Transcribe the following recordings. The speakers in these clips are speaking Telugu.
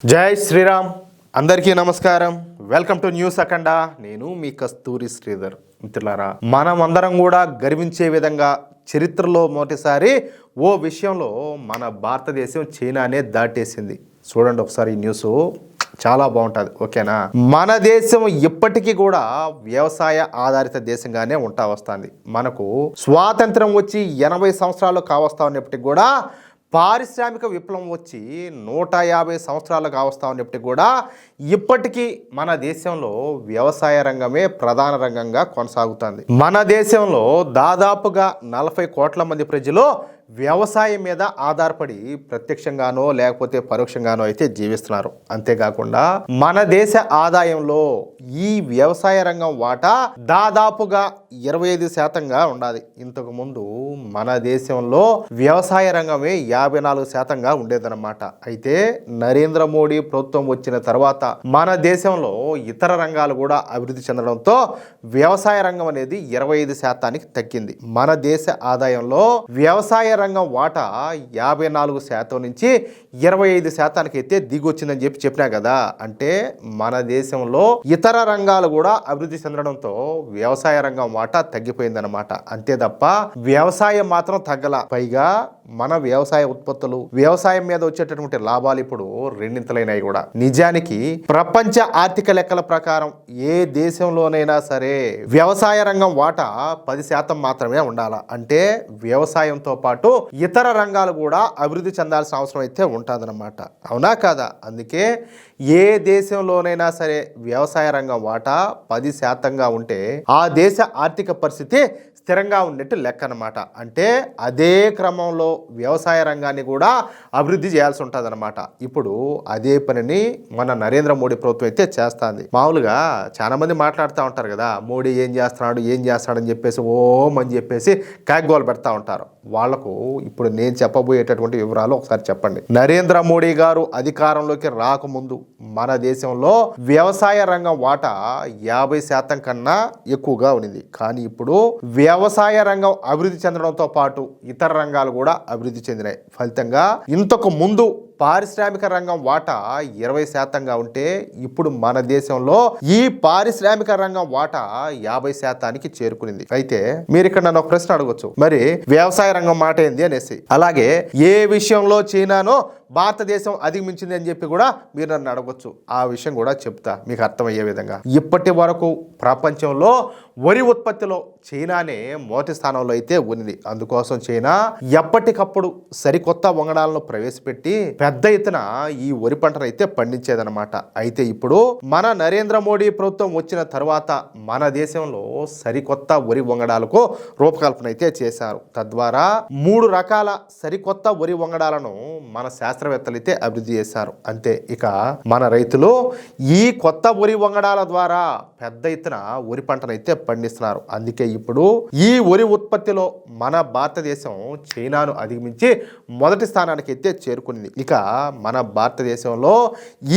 జై శ్రీరామ్. అందరికీ నమస్కారం. వెల్కమ్ టు న్యూస్ అఖండ. నేను మీ కస్తూరి శ్రీధర్. మిత్రులారా, మనం అందరం కూడా గర్వించే విధంగా చరిత్రలో మొదటిసారి ఓ విషయంలో మన భారతదేశం చైనానే దాటేసింది. చూడండి ఒకసారి ఈ న్యూస్, చాలా బాగుంటుంది. ఓకేనా? మన దేశం ఇప్పటికీ కూడా వ్యవసాయ ఆధారిత దేశంగానే ఉంటా వస్తుంది. మనకు స్వాతంత్రం వచ్చి 80 సంవత్సరాలు కావస్తా ఉన్నప్పటికీ కూడా, పారిశ్రామిక విప్లవం వచ్చి 150 సంవత్సరాలు కావస్తా ఉన్నప్పటికీ కూడా ఇప్పటికీ మన దేశంలో వ్యవసాయ రంగమే ప్రధాన రంగంగా కొనసాగుతుంది. మన దేశంలో దాదాపుగా 40 కోట్ల మంది ప్రజలు వ్యవసాయం మీద ఆధారపడి ప్రత్యక్షంగానో లేకపోతే పరోక్షంగానో అయితే జీవిస్తున్నారు. అంతేకాకుండా మన దేశ ఆదాయంలో ఈ వ్యవసాయ రంగం వాటా దాదాపుగా 25%గా ఉండాలి. ఇంతకు ముందు మన దేశంలో వ్యవసాయ రంగమే 54%గా ఉండేదన్నమాట. అయితే నరేంద్ర మోడీ ప్రభుత్వం వచ్చిన తర్వాత మన దేశంలో ఇతర రంగాలు కూడా అభివృద్ధి చెందడంతో వ్యవసాయ రంగం అనేది 25%కి తగ్గింది. మన దేశ ఆదాయంలో వ్యవసాయ రంగం వాటా 54% నుంచి 25%కి అయితే దిగొచ్చిందని చెప్పినా కదా. అంటే మన దేశంలో ఇతర రంగాలు కూడా అభివృద్ధి చెందడంతో వ్యవసాయ రంగం వాటా తగ్గిపోయిందనమాట. అంతే తప్ప వ్యవసాయం మాత్రం తగ్గల. పైగా మన వ్యవసాయ ఉత్పత్తులు, వ్యవసాయం మీద వచ్చేటటువంటి లాభాలు ఇప్పుడు రెండింతలైనాయి కూడా. నిజానికి ప్రపంచ ఆర్థిక లెక్కల ప్రకారం ఏ దేశంలోనైనా సరే వ్యవసాయ రంగం వాటా 10% మాత్రమే ఉండాల. అంటే వ్యవసాయంతో పాటు ఇతర రంగాలు కూడా అభివృద్ధి చెందాల్సిన అవసరం అయితే ఉంటుందన్నమాట. అవునా కాదా? అందుకే ఏ దేశంలోనైనా సరే వ్యవసాయ రంగం వాటా 10%గా ఉంటే ఆ దేశ ఆర్థిక పరిస్థితి స్థిరంగా ఉన్నట్టు లెక్క అనమాట. అంటే అదే క్రమంలో వ్యవసాయ రంగాన్ని కూడా అభివృద్ధి చేయాల్సి ఉంటుంది అనమాట. ఇప్పుడు అదే పనిని మన నరేంద్ర మోడీ ప్రభుత్వం అయితే చేస్తుంది. మామూలుగా చాలా మంది మాట్లాడుతూ ఉంటారు కదా, మోడీ ఏం చేస్తున్నాడని చెప్పేసి అని చెప్పేసి కాగ్గోలు పెడతా ఉంటారు. వాళ్లకు ఇప్పుడు నేను చెప్పబోయేటటువంటి వివరాలు ఒకసారి చెప్పండి. నరేంద్ర మోడీ గారు అధికారంలోకి రాకముందు మన దేశంలో వ్యవసాయ రంగం వాటా 50% కన్నా ఎక్కువగా ఉంది. కానీ ఇప్పుడు వ్యవసాయ రంగం అభివృద్ధి చెందడంతో పాటు ఇతర రంగాలు కూడా అభివృద్ధి చెందినాయి. ఫలితంగా ఇంతకు ముందు పారిశ్రామిక రంగం వాటా 20%గా ఉంటే ఇప్పుడు మన దేశంలో ఈ పారిశ్రామిక రంగం వాటా 50%కి చేరుకునింది. అయితే మీరు ఇక్కడ నన్ను ఒక ప్రశ్న అడగొచ్చు, మరి వ్యవసాయ రంగం మాట ఏంది అనేసి. అలాగే ఏ విషయంలో చైనానో భారతదేశం అధిగమించింది అని చెప్పి కూడా మీరు నన్ను అడగొచ్చు. ఆ విషయం కూడా చెప్తా మీకు అర్థమయ్యే విధంగా. ఇప్పటి వరకు ప్రపంచంలో వరి ఉత్పత్తిలో చైనానే మొదటి స్థానంలో అయితే ఉంది. అందుకోసం చైనా ఎప్పటికప్పుడు సరికొత్త వంగడాలను ప్రవేశపెట్టి పెద్ద ఎత్తున ఈ వరి పంటను అయితే పండించేదన్నమాట. అయితే ఇప్పుడు మన నరేంద్ర మోడీ ప్రభుత్వం వచ్చిన తర్వాత మన దేశంలో సరికొత్త వరి వంగడాలకు రూపకల్పన అయితే చేశారు. తద్వారా 3 రకాల సరికొత్త వరి వంగడాలను మన శాస్త్రవేత్తలు అయితే అభివృద్ధి చేశారు. అంతే, ఇక మన రైతులు ఈ కొత్త వరి వంగడాల ద్వారా పెద్ద ఎత్తున వరి పంటను అయితే పండిస్తున్నారు. అందుకే ఇప్పుడు ఈ వరి ఉత్పత్తిలో మన భారతదేశం చైనాను అధిగమించి మొదటి స్థానానికి అయితే చేరుకుంది. ఇక మన భారతదేశంలో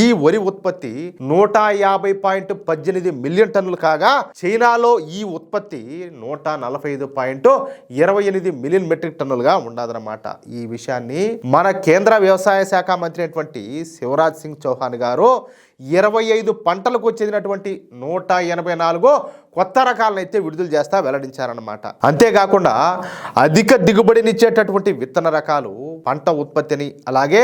ఈ వరి ఉత్పత్తి 150.18 మిలియన్ టన్నులు కాగా చైనాలో ఈ ఉత్పత్తి 145.28 మిలియన్ మెట్రిక్ టన్నులుగా ఉండదన్నమాట. ఈ విషయాన్ని మన కేంద్ర వ్యవసాయ శాఖ మంత్రి అయినటువంటి శివరాజ్ సింగ్ చౌహాన్ గారు 25 పంటలకు చెందినటువంటి 184 కొత్త రకాలను అయితే విడుదల చేస్తా వెల్లడించారన్నమాట. అంతేకాకుండా అధిక దిగుబడినిచ్చేటటువంటి విత్తన రకాలు పంట ఉత్పత్తిని అలాగే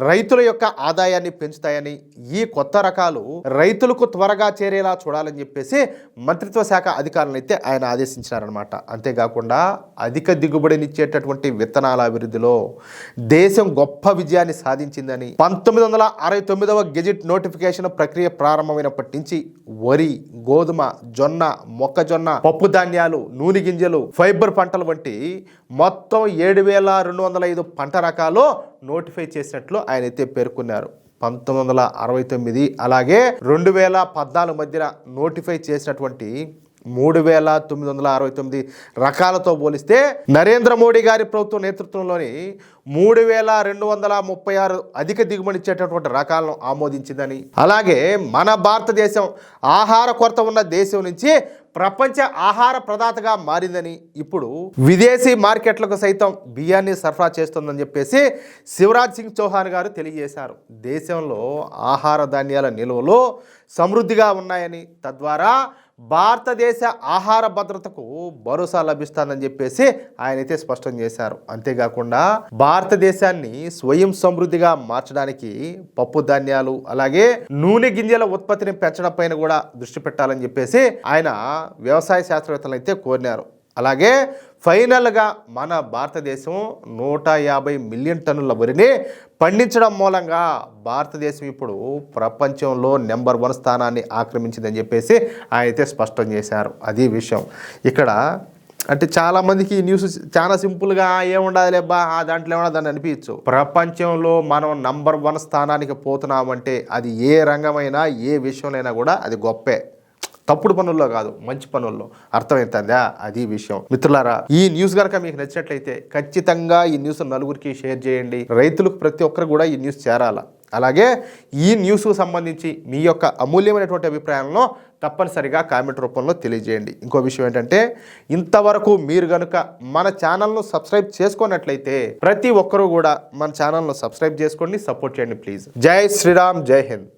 రైతుల యొక్క ఆదాయాన్ని పెంచుతాయని, ఈ కొత్త రకాలు రైతులకు త్వరగా చేరేలా చూడాలని చెప్పేసి మంత్రిత్వ శాఖ అధికారులను అయితే ఆయన ఆదేశించారనమాట. అంతేకాకుండా అధిక దిగుబడినిచ్చేటటువంటి విత్తనాల అభివృద్ధిలో దేశం గొప్ప విజయాన్ని సాధించిందని 1969వ గెజిట్ నోటిఫికేషన్ ప్రక్రియ ప్రారంభమైనప్పటి నుంచి వరి, గోధుమ, జొన్న, మొక్కజొన్న, పప్పు ధాన్యాలు, నూనె గింజలు, ఫైబర్ పంటలు వంటి మొత్తం 7,205 పంట రకాలు నోటిఫై చేసినట్లు ఆయన అయితే పేర్కొన్నారు. 1969 అలాగే 2014 మధ్యన నోటిఫై చేసినటువంటి 3969 రకాలతో పోలిస్తే నరేంద్ర మోడీ గారి ప్రభుత్వం నేతృత్వంలోని 3236 అధిక దిగుబడిచ్చేటటువంటి రకాలను ఆమోదించిందని, అలాగే మన భారతదేశం ఆహార కొరత ఉన్న దేశం నుంచి ప్రపంచ ఆహార ప్రదాతగా మారిందని, ఇప్పుడు విదేశీ మార్కెట్లకు సైతం బియ్యాన్ని సరఫరా చేస్తుందని చెప్పేసి శివరాజ్ సింగ్ చౌహాన్ గారు తెలియజేశారు. దేశంలో ఆహార ధాన్యాల నిల్వలు సమృద్ధిగా ఉన్నాయని, తద్వారా భారతదేశ ఆహార భద్రతకు భరోసా లభిస్తుందని చెప్పేసి ఆయన అయితే స్పష్టం చేశారు. అంతేకాకుండా భారతదేశాన్ని స్వయం సమృద్ధిగా మార్చడానికి పప్పు ధాన్యాలు అలాగే నూనె గింజల ఉత్పత్తిని పెంచడం పైన కూడా దృష్టి పెట్టాలని చెప్పేసి ఆయన వ్యవసాయ శాస్త్రవేత్తలు అయితే కోరినారు. అలాగే ఫైనల్గా మన భారతదేశం 150 మిలియన్ టన్నుల వరిని పండించడం మూలంగా భారతదేశం ఇప్పుడు ప్రపంచంలో నెంబర్ 1 స్థానాన్ని ఆక్రమించిందని చెప్పేసి ఆయన అయితే స్పష్టం చేశారు. అది విషయం. ఇక్కడ అంటే చాలామందికి ఈ న్యూస్ చాలా సింపుల్గా ఏముండాలిలేబ్బా దాంట్లో ఏమన్నా దాన్ని అనిపించచ్చు. ప్రపంచంలో మనం నంబర్ 1 స్థానానికి పోతున్నామంటే అది ఏ రంగమైనా ఏ విషయంలో కూడా అది గొప్పే, తప్పుడు పనుల్లో కాదు, మంచి పనుల్లో. అర్థమవుతుందా? అది విషయం. మిత్రులారా, ఈ న్యూస్ కనుక మీకు నచ్చినట్లయితే ఖచ్చితంగా ఈ న్యూస్ నలుగురికి షేర్ చేయండి. రైతులకు ప్రతి ఒక్కరు కూడా ఈ న్యూస్ చేరాల. అలాగే ఈ న్యూస్కు సంబంధించి మీ యొక్క అమూల్యమైనటువంటి అభిప్రాయాలను తప్పనిసరిగా కామెంట్ రూపంలో తెలియజేయండి. ఇంకో విషయం ఏంటంటే, ఇంతవరకు మీరు కనుక మన ఛానల్ను సబ్స్క్రైబ్ చేసుకున్నట్లయితే ప్రతి ఒక్కరూ కూడా మన ఛానల్ను సబ్స్క్రైబ్ చేసుకోండి, సపోర్ట్ చేయండి ప్లీజ్. జై శ్రీరామ్, జై హింద్.